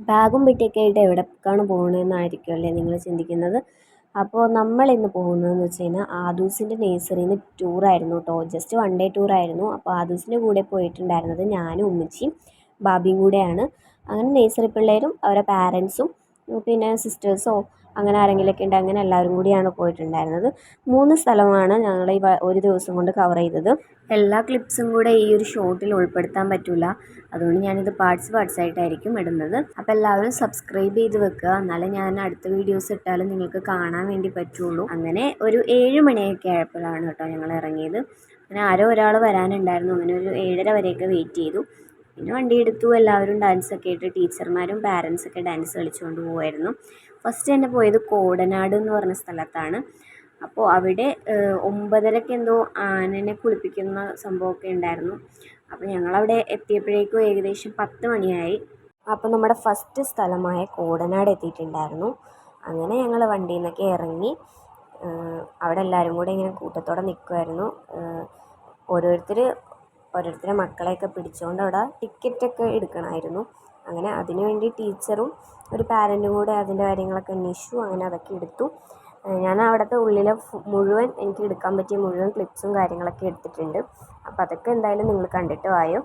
ബാഗും പെട്ടിയൊക്കെ ആയിട്ട് എവിടേക്കാണ് പോകുന്നതെന്നായിരിക്കുമല്ലേ നിങ്ങൾ ചിന്തിക്കുന്നത്. അപ്പോൾ നമ്മളിന്ന് പോകുന്നതെന്ന് വെച്ച് കഴിഞ്ഞാൽ ആദൂസിൻ്റെ നേഴ്സറിയിൽ നിന്ന് ടൂറായിരുന്നു കേട്ടോ. ജസ്റ്റ് 1 ഡേ ടൂറായിരുന്നു. അപ്പോൾ ആദൂസിൻ്റെ കൂടെ പോയിട്ടുണ്ടായിരുന്നത് ഞാനും ഉമ്മച്ചിയും ബാബിയും കൂടെയാണ്. അങ്ങനെ നേഴ്സറി പിള്ളേരും അവരുടെ പാരൻസും പിന്നെ സിസ്റ്റേഴ്സോ അങ്ങനെ ആരെങ്കിലുമൊക്കെ ഉണ്ട്. അങ്ങനെ എല്ലാവരും കൂടിയാണ് പോയിട്ടുണ്ടായിരുന്നത്. 3 സ്ഥലമാണ് ഞങ്ങൾ ഈ ഒരു ദിവസം കൊണ്ട് കവർ ചെയ്തത്. എല്ലാ ക്ലിപ്സും കൂടെ ഈ ഒരു ഷോട്ടിൽ ഉൾപ്പെടുത്താൻ പറ്റില്ല. അതുകൊണ്ട് ഞാനിത് പാർട്സ് ആയിട്ടായിരിക്കും ഇടുന്നത്. അപ്പോൾ എല്ലാവരും സബ്സ്ക്രൈബ് ചെയ്ത് വെക്കുക. എന്നാലേ ഞാൻ അടുത്ത വീഡിയോസ് ഇട്ടാലും നിങ്ങൾക്ക് കാണാൻ വേണ്ടി പറ്റുള്ളൂ. അങ്ങനെ ഒരു 7 മണിയൊക്കെ ആയപ്പോഴാണ് കേട്ടോ ഞങ്ങൾ ഇറങ്ങിയത്. അങ്ങനെ ആരോ ഒരാൾ വരാനുണ്ടായിരുന്നു. അങ്ങനെ ഒരു 7:30 വരെയൊക്കെ വെയിറ്റ് ചെയ്തു. പിന്നെ വണ്ടി എടുത്തു. എല്ലാവരും ഡാൻസൊക്കെ ഇട്ട് ടീച്ചർമാരും പാരൻസൊക്കെ ഡാൻസ് കളിച്ചുകൊണ്ട് പോകുമായിരുന്നു. ഫസ്റ്റ് തന്നെ പോയത് കോടനാട് എന്ന് പറഞ്ഞ സ്ഥലത്താണ്. അപ്പോൾ അവിടെ 9:30 എന്തോ ആനനെ കുളിപ്പിക്കുന്ന സംഭവമൊക്കെ ഉണ്ടായിരുന്നു. അപ്പോൾ ഞങ്ങളവിടെ എത്തിയപ്പോഴേക്കും ഏകദേശം 10 മണിയായി. അപ്പോൾ നമ്മുടെ ഫസ്റ്റ് സ്ഥലമായ കോടനാട് എത്തിയിട്ടുണ്ടായിരുന്നു. അങ്ങനെ ഞങ്ങൾ വണ്ടിയിൽ നിന്നൊക്കെ ഇറങ്ങി അവിടെ എല്ലാവരും കൂടെ ഇങ്ങനെ കൂട്ടത്തോടെ നിൽക്കുമായിരുന്നു. ഓരോരുത്തരെ മക്കളെയൊക്കെ പിടിച്ചുകൊണ്ട് അവിടെ ടിക്കറ്റൊക്കെ എടുക്കണമായിരുന്നു. അങ്ങനെ അതിനുവേണ്ടി ടീച്ചറും ഒരു പാരൻറ്റും കൂടെ അതിൻ്റെ കാര്യങ്ങളൊക്കെ അന്വേഷിച്ചു. അങ്ങനെ അതൊക്കെ എടുത്തു. ഞാൻ അവിടുത്തെ ഉള്ളിലെ മുഴുവൻ എനിക്ക് എടുക്കാൻ പറ്റിയ മുഴുവൻ ക്ലിപ്സും കാര്യങ്ങളൊക്കെ എടുത്തിട്ടുണ്ട്. അപ്പോൾ അതൊക്കെ എന്തായാലും നിങ്ങൾ കണ്ടിട്ട് വായോ.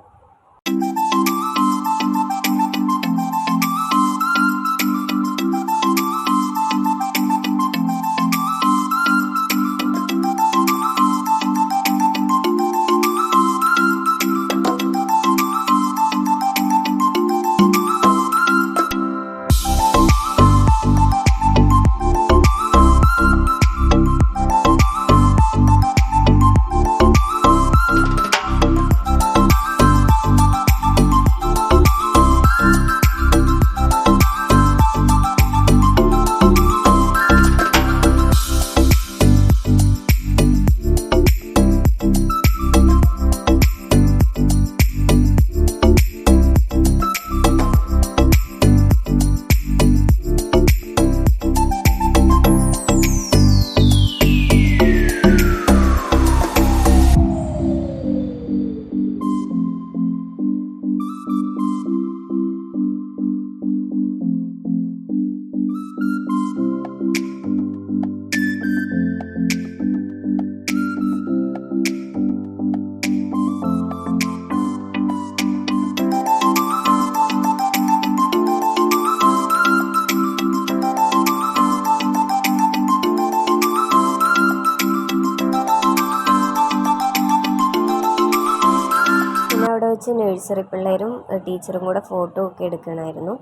അവിടെ വെച്ച് നഴ്സറി പിള്ളേരും ടീച്ചറും കൂടെ ഫോട്ടോ ഒക്കെ എടുക്കണമായിരുന്നു.